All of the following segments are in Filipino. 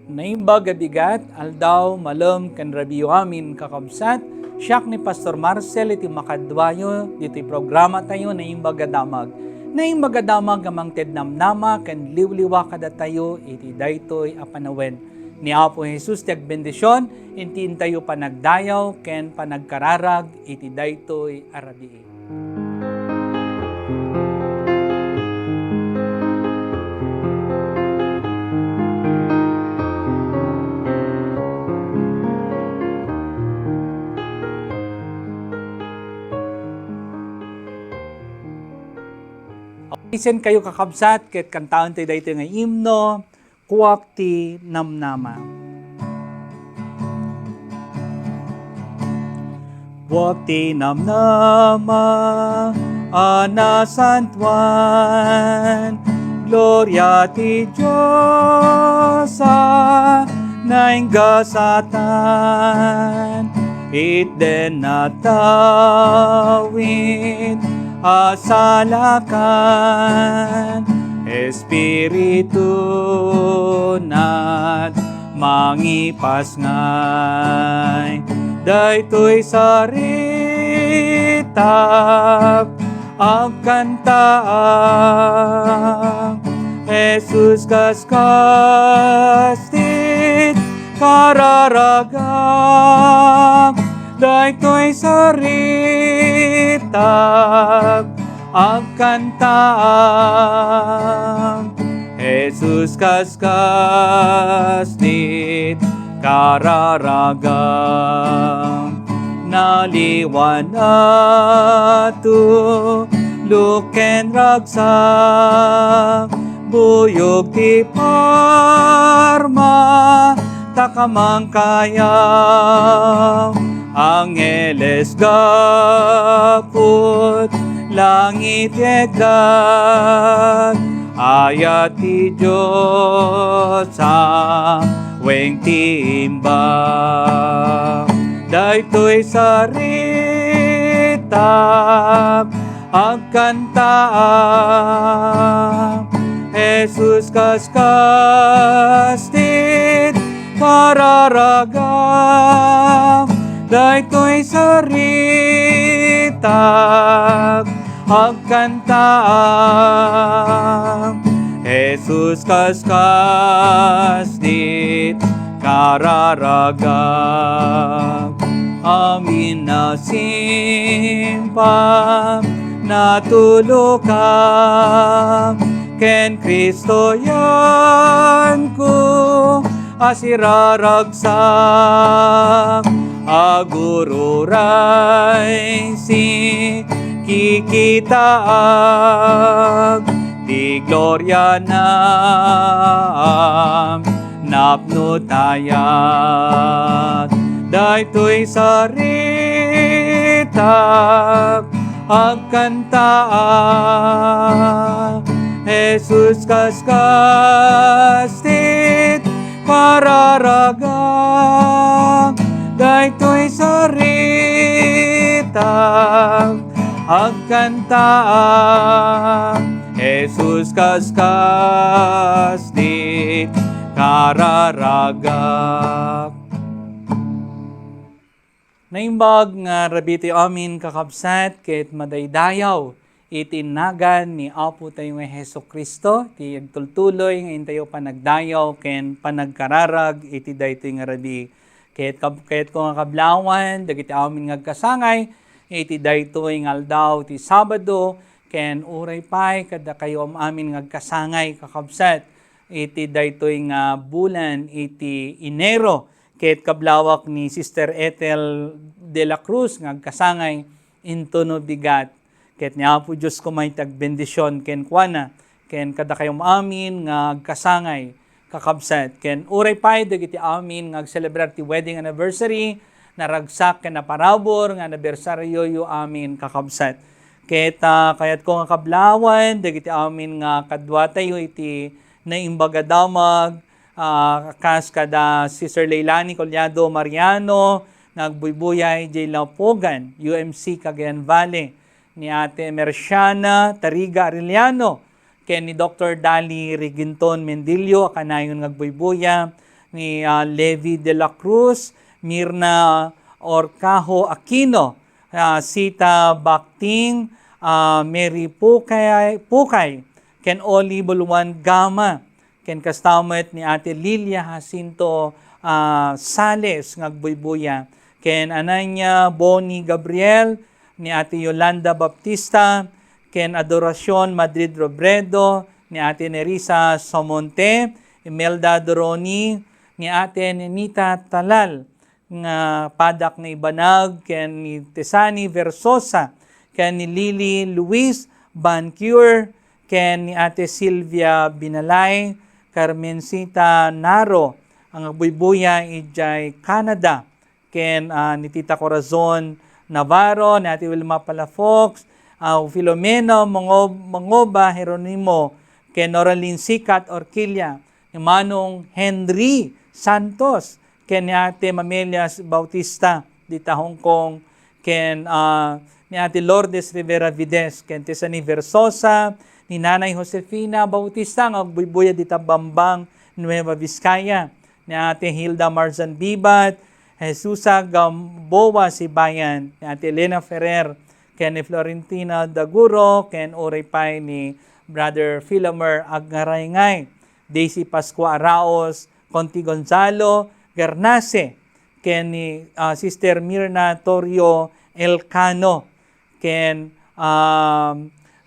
Naimbag abigat, aldaw, malem, ken rabiyo amin kakabsat, siyak ni Pastor Marcel iti makadwayo, dito'y programa tayo naimbag adamag. Naimbag adamag amang tednamnama, ken liwliwa kada tayo, iti daytoy apanawen. Ni Apo Jesus ti agbendisyon, intiin tayo panagdayaw, ken panagkararag, iti daytoy arabii. Isen kayo kakabsat, ket kantaon tayo dahito nga himno, kuwak ti namnama. Kuwak ti namnama, anasantuan, gloria ti Diyos sa nainggasatan, itden natawid, asalakan, Espiritu nat mangipas ngay, daytoy saritak agkantaang, Jesus kaskastit kararagam, daytoy saritak agkantaang, Jesus kaskastit kararagam, naliwanag tu luken ragsak, buyog ti parma takamang kayaw, angeles gaput langit yegdan, ayat ti Diyos sa weng timbang, daytoy saritak agkantaang, Jesus kaskastit kararagam, daytoy saritak agkantaang, Jesus kaskastit kararagam, amin na simpam natulukam, ken Kristo yan ko asiraragsak, agururay si kikitaag, di gloria na napnutayat, daytoy saritak agkantaan, Jesus kaskastit kararagam, daytoy saritak agkantaan, Jesus kaskastit kararagak. Naimbag nga rabiti amin kakabsat, ket madaydayaw itinagan ni Apo tayo nga Heso Kristo, ti agtultuloy ngayon tayo panagdayaw, ken panagkararag, iti daytoy nga rabi. Ket ko nga kablawan, dagiti amin nga kasangay, iti daytoy nga aldaw, ti Sabado, ken uray pay, kada kayo amin nga kasangay kakabsat, iti daytoy nga bulan, iti Enero, ket kablawak ni Sister Ethel de la Cruz nga kasangay into no bigat, ket niya po Diyos ko may tagbendisyon ken kuana, ken kada kayong amin nga kasangay kakabsat, ken uray pay dagiti amin nga celebrate ti wedding anniversary, naragsak ken naparabor nga anibersaryo yu amin kakabsat. Ket kayat ko nga kablawan dagiti amin nga kadwa tayo iti naimbag adamag, kas kada Sister Leilani Collado Mariano, nagbuybuyay J. Laupogan, UMC Cagayan Valley, ni Ate Merciana Tariga Arellano, ken ni Dr. Dali Riginton Mendilio, kanayon ngagbuybuya, ni Levi de la Cruz, Mirna Orcajo Aquino, Sita Bakting, Mary Pukay, ken Oli Buluan Gama, ken kastamet ni Ate Lilia Jacinto Sales ngagbuybuya, ken Ananya Boni Gabriel, ni Ate Yolanda Baptista, ken Adoracion Madrid Robredo, ni Ate Nerissa Somonte, Imelda Doroni, ni Ate Nenita Talal, nga padak na ibanag, ken ni Tesani Versosa, ken ni Lily Luis Bancure, ken ni Ate Silvia Binalay, Carmencita Naro, ang buybuya ijay Canada, ken ni Tita Corazon Navarro, ni Ate Wilma Palafox, Filomeno Mangoba Jeronimo, ken Noraline Sikat Orquilla, ni Manong Henry Santos, ken ni Ate Mamelias Bautista dita Hong Kong, ken ni Ate Lourdes Rivera Vides, ken Tesani Versosa, ni Nanay Josefina Bautista nga buybuya dita Bambang, Nueva Vizcaya, ni Ate Hilda Marzan Bibat, Jesusa Gamboa Sibayan, ni Ate Elena Ferrer, ken ni Florentina Daguro, ken oray pay ni Brother Philomer Agaraingay, Daisy Pascua Araos, Conti Gonzalo Garnase, ken ni Sister Mirna Torio Elcano, ken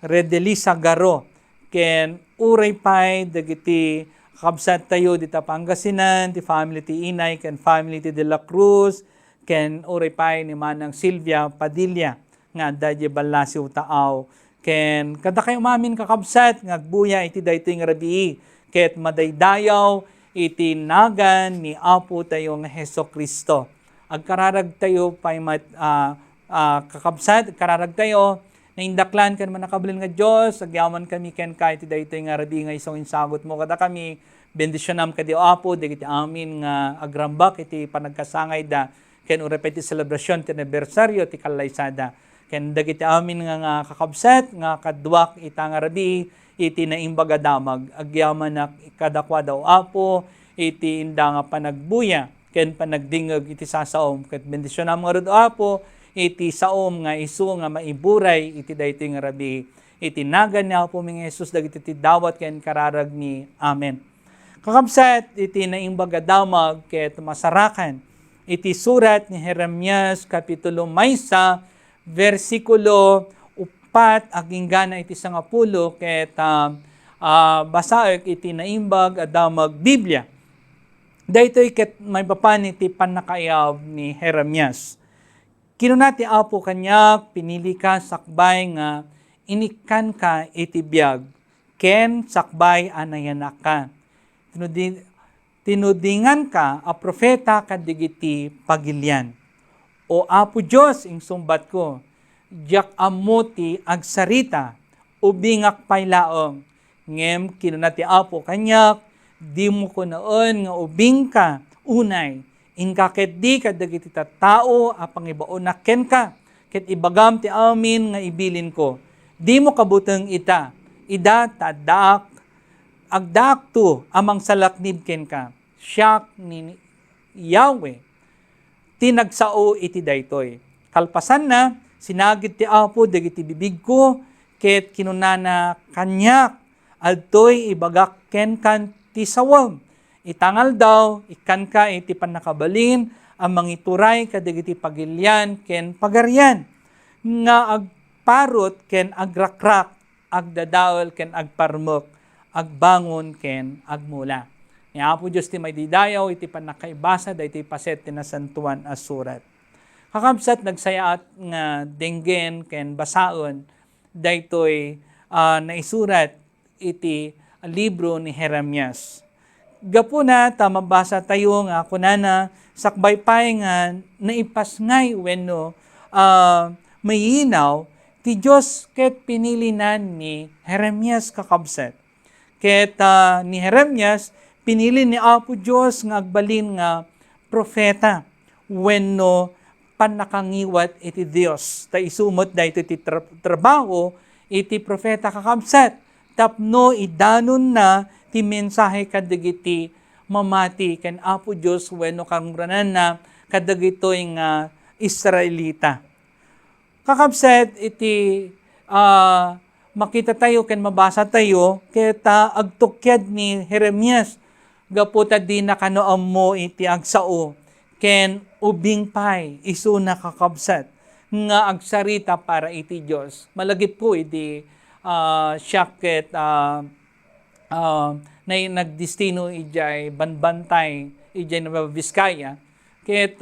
Redelisa Garo, ken uray pay dagiti kakabsat tayo dita Pangasinan, ti family ti Inay, ken family ti De La Cruz, ken uray pay ni Manang Silvia Padilla, nga dadya balasiw taaw, ken kada kayo mamin kakabsat, ngagbuya iti daytoy nga rabii, ket madaydayaw iti nagan ni Apo tayo nga Heso Kristo. Agkararag tayo pay kakabsat, agkararag tayo, naindaklan kan manakabalin nga Diyos, agyaman kami ken kahit iti daytoy nga rabii nga isong insagot mo kada kami, bendisyonam kadi Apo, dagiti amin nga agrambak iti panagkasangay da, ken urepet ti selebrasyon ti anibersaryo ti kalaysada, ken dagiti amin nga kakabsat nga kadwak ita nga rabii iti naimbaga damag, agyaman na kadakwa daw Apo iti inda nga panagbuya ken panagdingeg iti sasaom, ket bendisyonam nga rod Apo iti saom nga isu nga maiburay iti daytoy nga rabii, iti nagan ni Apo mi Jesus dagiti ti dawat ken kararag ni Amen. Kakabsat iti naimbaga damag ket masarakan iti surat ni Jeremias kapitulo 1 versikulo 4 aging gana iti 10 ket basaek iti naimbag a damag Biblia. Daytoy ket may papan iti pannakayaw ni Jeremias. Kinuna ti Apo kanyak, pinili ka sakbay nga inikan ka iti biyag, ken sakbay anayanak ka. Tinudingan ka a propeta kadigiti pagilian. O Apo Diyos, ing sumbat ko, diyak amuti agsarita, ubingak paylaong, ngem kinuna ti Apo kanyak, di mo ko noon nga ubing ka, unay, inkaket di kadagiti tattao a pangibaon na ken ka, ket ibagam ti amin nga ibilin ko, di mo kabuteng ita, ida tadaak, agdaak to amang salaknib ken ka, siyak ni Yahweh, tinagsao iti daytoy. Kalpasan na, sinagit ti Apo dagiti bibig ko, ket kinunana kanyak, adtoy ibagak ken kan ti sawam. Itangal daw, ikan ka iti panakabalin, ang mangituray kadagiti pagilyan ken pagaryan. Nga agparot ken agrakrak, agdadaol ken agparmok, agbangon ken agmula. Ni Apo Diyos ti may didayaw, iti panakaibasa, da iti paset ti nasantuan as surat. Kakabsat nagsayaat nga denggen ken basaon, daytoy naisurat iti libro ni Jeremias. Gapuna ta mabasa tayo nga kunana sakbay pay nga naipasngay wenno mayinaw ti Dios ket pinilinan ni Jeremias kakabsat. Ket ni Jeremias pinili ni Apo Dios nga agbalin nga propeta wenno panakangiwat iti Dios. Ta isumot dayto iti trabaho iti propeta kakabsat. Tapno idanon na ti mensahe kadagiti mamati ken Apo Dios wenno kangranan na kadagitoy nga Israelita. Kakabsat iti makita tayo ken mabasa tayo ket agtukyad ni Jeremias gaputa di nakanoam mo iti agsao ken ubing pay isu na kakabsat nga agsarita para iti Dios. Malagip po iti siya ket na nagdestino ijay banbantay ijay Nueva Vizcaya ket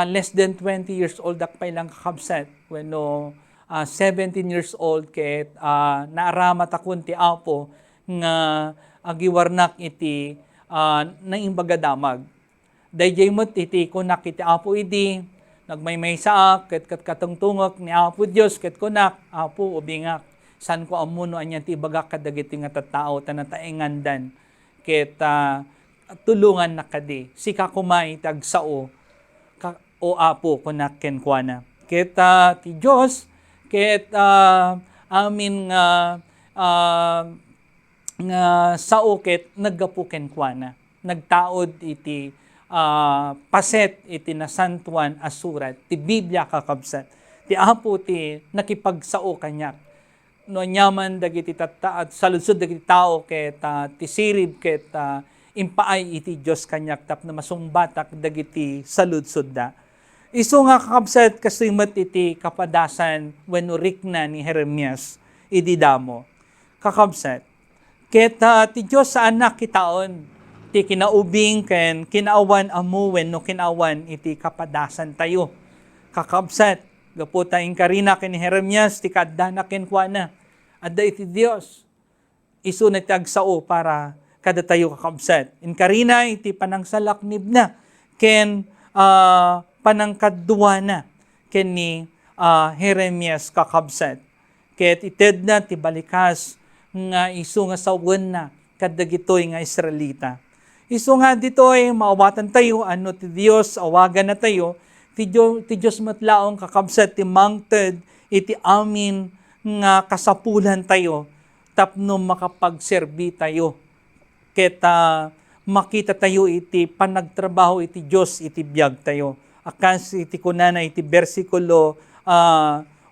less than 20 years old akpay lang kakabsat wenno 17 years old ket naaramat akon ti Apo nga agiwarnak iti naimbaga damag. Dayjay met iti kunak iti Apo idi nagmaymaysa ket katungtungok ni Apo Dios ket kunak Apo ubingak san ko amuno anyan ti ibagak kadagiti nga tattao tanataengandan ket tulungan na kadi sika kumay tagsao o Apo kunak ken kuana ket ti Dios ket amin nga sao ket naggapu ken kuana nagtaod iti paset iti nasantuan a surat ti Biblia kakabsat ti Apo ti nakipagsao kanyak no nyaman dagiti tattaat saludsod dagiti tao ket ti sirib ket impaay iti Dios kanyak tapno masungbatak dagiti saludsod da. Isu nga kakabsat kasimot iti kapadasan wenno rikna ni Jeremias idi damo. Kakabsat ket ti Dios sa anak kitaon ti kinaubing ken kinaawan amu wenno kinaawan iti kapadasan tayo. Kakabsat gaputa inkarina ken ni Jeremias ti kaddana ken kuana adda iti Dios isu na ti agsao para kada tayo kakabsat. Inkarina iti panangsalaknib na ken panangkaduana ken ni Jeremias kakabsat. Ket ited na ti balikas nga isu nga sawen na kadagitoy nga Israelita. Isu nga ditoy maawatan tayo ano ti Dios awagan na tayo ti Dios matlaong kakabsat ti mangted iti amin nga kasapulan tayo tapno makapagserbi tayo ket makita tayo iti panagtrabaho iti Dios iti biag tayo. Akas iti kunana iti bersikulo 8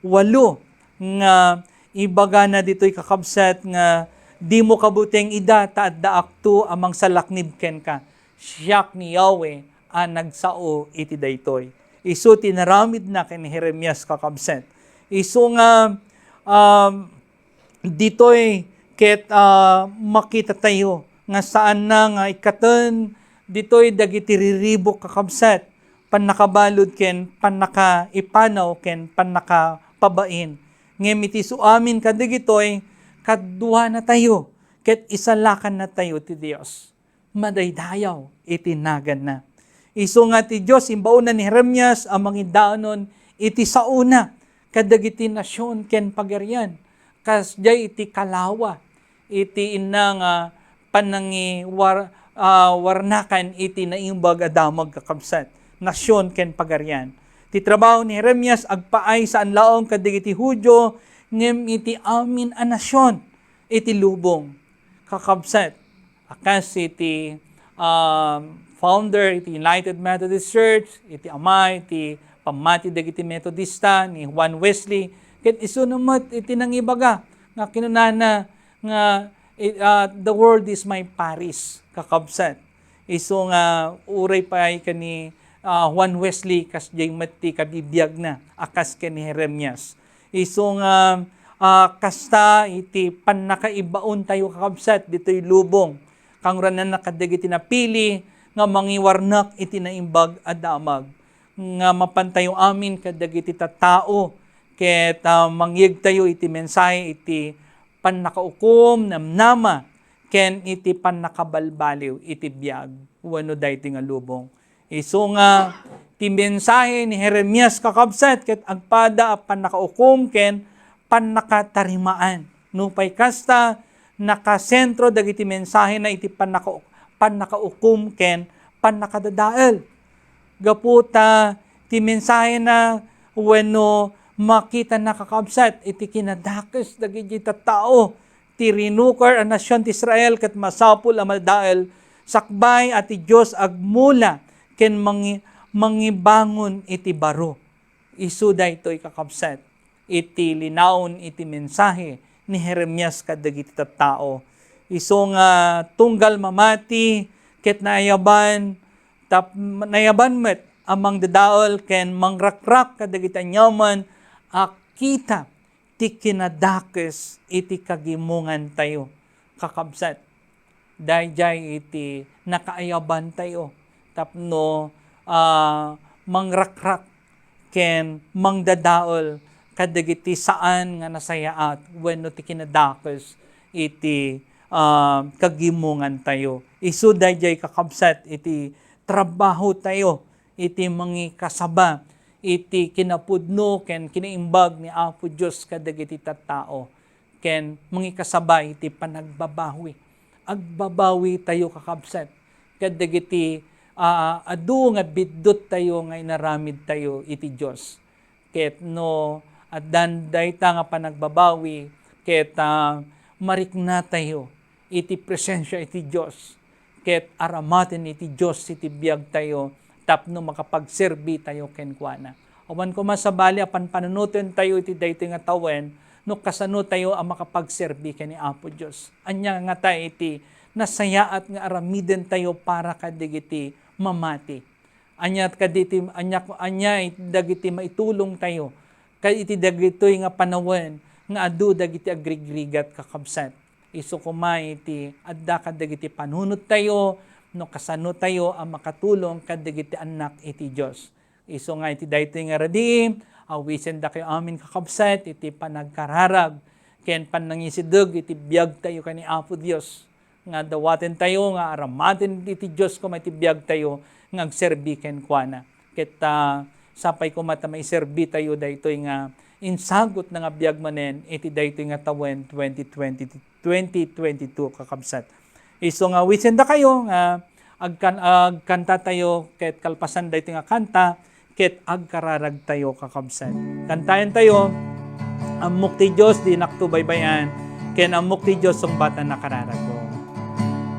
nga ibaga na dito'y kakabsat nga di mo kabuteng ida taadda akto amang salaknib ken ka. Siyak ni Yahweh nagsao iti daytoy. Isu tinaramid na ken Jeremias kakabsat. Isu nga dito'y ket makita tayo nga saan na nga ikaten dito'y dagiti riribok kakabsat panakabalod ken panakaipanaw ken panakapabain. Ngem iti suamin kadagitoy kadwa na tayo ket isalakan na tayo ti Dios. Madaydayaw iti nagan na. Isu nga ti Dios imbaon ni Jeremias ang mangidanon iti sauna kadagiti nasyon ken pagarian. Kasjay iti kalawa iti inang warnakan iti naimbag adamag kakabsat nasyon ken pagarian. Ti trabaho ni Jeremias agpaay sa anlaong kadagiti Hudyo ngem iti amin a nasyon iti lubong kakabsat. Akas iti founder iti United Methodist Church iti amay iti pamati dagiti Methodista ni Juan Wesley ket isu namet iti nangibaga nga kinunana nga the world is my Paris kakabsat. Isu nga uray pay kani Juan Wesley kasjay mati kabibiyag na akas ken ni Jeremias. Isu nga kasta iti pannakaibaon tayo kakabsat ditoy lubong kangranan nakadagiti napili nga mangiwarnak iti naimbag adamag nga mapantayo amin kadagiti tattao ket mangyeg tayo iti mensahe iti pannakaukom namnama ken iti pannakabalbaliw iti biag wenno dayti nga lubong. Isu nga ti mensahe ni Jeremias kakabsat ket agpada a pannakaukom ken pannakatarimaan. Nupay kasta nakasentro dagiti mensahe na iti pannakaukom ken pannakadadael. Gaputa ti mensahe na wenno makita na kakabsat iti kinadakes dagiti tattao ti rinukar a nasyon ti Israel ket masapul a maldael Sakbay ati Dios agmula ken mangibangon iti baro. Isu daytoy kakabsat. Iti linaon iti mensahe ni Jeremias kadagiti tattao. Isu nga tunggal mamati ket nayaban met amang dadaol ken mangrakrak kadagiti anyaman akita ti kinadakes iti kagimungan tayo kakabsat. Dayjay iti nakaayaban tayo tapno mangrakrak ken mangdadaol kadagiti saan nga nasayaat wenno ti kinadakes iti kagimungan tayo. Isu dayjay kakabsat iti trabaho tayo, iti mangikasaba, iti kinapudno ken kinaimbag ni Apo Dios kadagiti tattao ken mangikasaba iti panagbabawi. Agbabawi tayo kakabsat kadagiti adu nga biddot tayo nga inaramid tayo iti Dios. Ket no addan dayta nga panagbabawi ket marikna tayo iti presensya iti Dios. Ket aramaten iti Dios iti biag tayo tapno makapagserbi tayo kenkuana. Awan ko masabali apan panunuten tayo iti daytoy nga tawen no kasano tayo ang makapagserbi ken ni Apo Dios. Anya nga tayo iti nasayaat nga aramiden tayo para kadagiti mamati. Anya dagiti maitulong tayo kay iti dagitoy nga panawen nga adu dagiti agrigrigat kakabsat. Isu kumay iti adda kadagiti panunot tayo no kasano tayo ang makatulong kadagiti anak iti Dios. Isu nga iti daytoy nga radi awisen da kayo amin kakabsat iti panagkararag ken panangisideg iti biag tayo kani Apo Dios nga dawaten tayo nga aramaten iti Dios ko iti biag tayo nga agserbi ken kuana. Ket sapay ko mata maiserbi tayo daytoy nga insagot na nga biag manen iti daytoy nga tawen 2022 kakabsat. Isu nga wisen da kayo nga agkanta tayo ket kalpasan daytoy nga kanta ket agkararag tayo kakabsat. Kantayan tayo, amok ti Diyos di naktubaybayan, ken amok ti Diyos ang bata nakararag ko.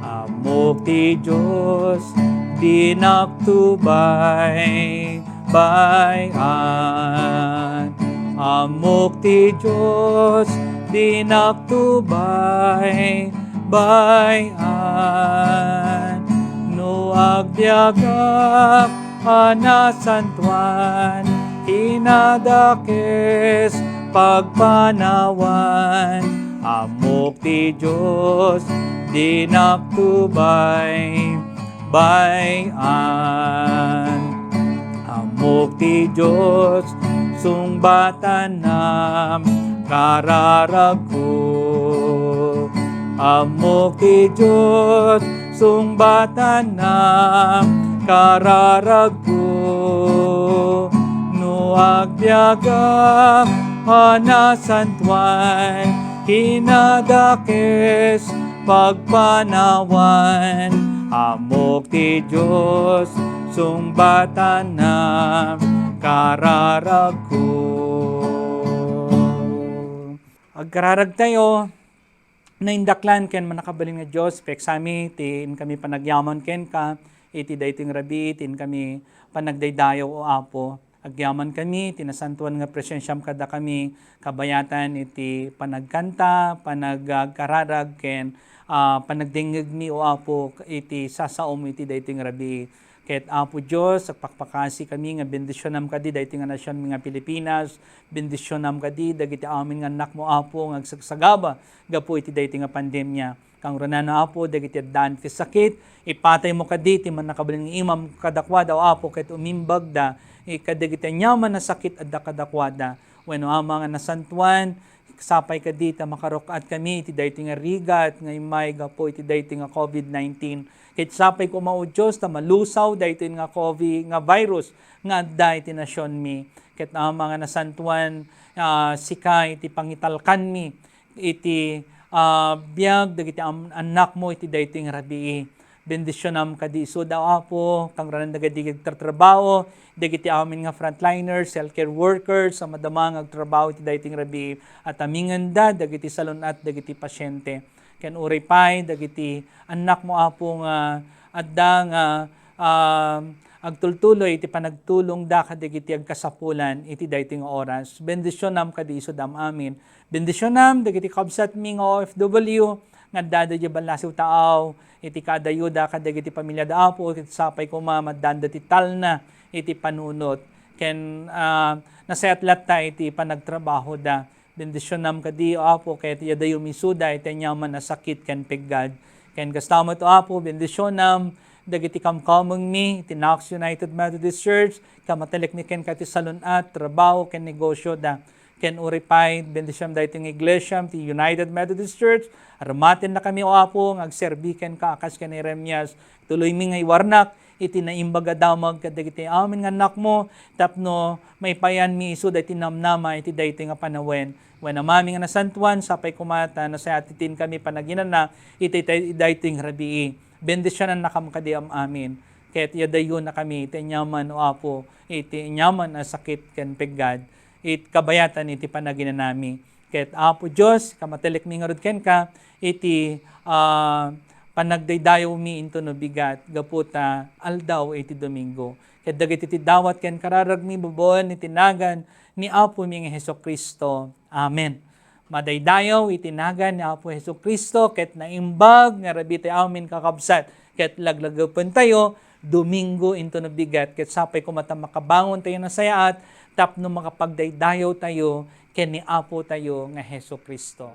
Amok ti Diyos di naktubaybayan, amok ti Diyos di naktubaybayan, no agbiagak anasantuan, hinadakes pagpanawan, amok ti Diyos di naktubaybayan, amok ti Diyos sungbatan nam kararag ko, amok ti Diyos sungbatan nam kararag ko, no agbiagak anasantuan, hinadakes pagpanawan, amok ti Diyos sungbatan na kararag ko. Agkararag tayo na indaklan ken manakabalin nga Dios peksami tin kami panagyaman ken ka iti daytoy rabi tin kami panagdaydayaw o Apo. Agyaman kami, tinasantuan nga presensyam kada kami, kabayatan iti panagkanta, panagkararag, ken panagdingig mi o Apo iti sasaom iti daytoy rabi. Ket Apo Dios, agpakpakasi kami nga bendisyonam kadi daytoy nga nasyon nga Pilipinas, bendisyonam kadi dagiti amin nga anak mo Apo nga agsagsagaba gapu iti daytoy nga pandemya. Kang runana Apo dagiti addan ti sakit, ipatay mo kadi ti man nakabalin nga imam kadakwada o Apo ket umimbag da kadagiti nyaman na sakit adda kadakwada wenno ama nga nasantuan sapay kadi ta makarukat kami iti daytoy nga rigat nga imay gapo iti daytoy nga COVID-19 ket sapay ko mao Dios ta malusaw daytoy nga COVID nga virus nga adda iti nasyon mi ket ama nga nasantuan sika iti pangitalkan mi iti biag dagiti anak mo iti daytoy nga rabii. Bendisyonam kadi isu daw Apo kang ranan dagiti agtrabaho dagiti amin nga frontliners, healthcare workers sa madamang agtrabaho iti daytoy rabii at aminganda dagiti salon at dagiti pasyente. ken uripay dagiti anak mo Apo nga adda nga agtultuloy iti panagtulong da kadagiti agkasapulan iti daytoy nga oras. Bendisyonam kadi isu dam amin. Bendisyonam dagiti kabsat mi nga OFW nga dada di balasiw taaw iti kadayuda kadagiti pamilya da Apo iti sapay ko mamadanda ti talna iti panunot ken nasayatlat ta iti panagtrabaho da. Bendisyonam kadi Apo ket yadayo misuda iti nyaman na sakit ken peggad. Ken kastama to Apo bendisyonam dagiti kamkameng mi iti Knox United Methodist Church kamatelek mi ken kati salunat trabaho ken negosyo da. Ken uripay bendisyam daytoy nga iglesia ti United Methodist Church aramaten na kami o Apo ngagserbi ken kaakas ken Jeremias tuloy mi nga iwarnak iti naimbaga damag kadagiti amin nga anak mo tapno may payan mi isu daytoy namnama iti daytoy nga panawen when amami nga nasantuan sapay kumata na sa atitin kami panaginana iti daytoy nga rabii bendisyonan na kam kadiam amin ket yadayon na kami iti nyaman o Apo iti nyaman na sakit ken peggad it kabayatan iti panaginanami ket Apo Dios kamatelek mi nga rod ken ka iti panagdaydayaw mi into no bigat gaputa aldaw iti Domingo ket dagiti ti dawat ken kararag mi bubuan iti nagan ni Apo mi nga Hesukristo. Amen. Madaydayaw iti nagan ni Apo Hesukristo ket naimbag nga rabiti amin kakabsat ket laglagapen tayo Domingo into no bigat ket sapay kumata makabangon tayo na sayaat tapno makapagdaydayaw tayo ken ni Apo tayo nga Hesukristo.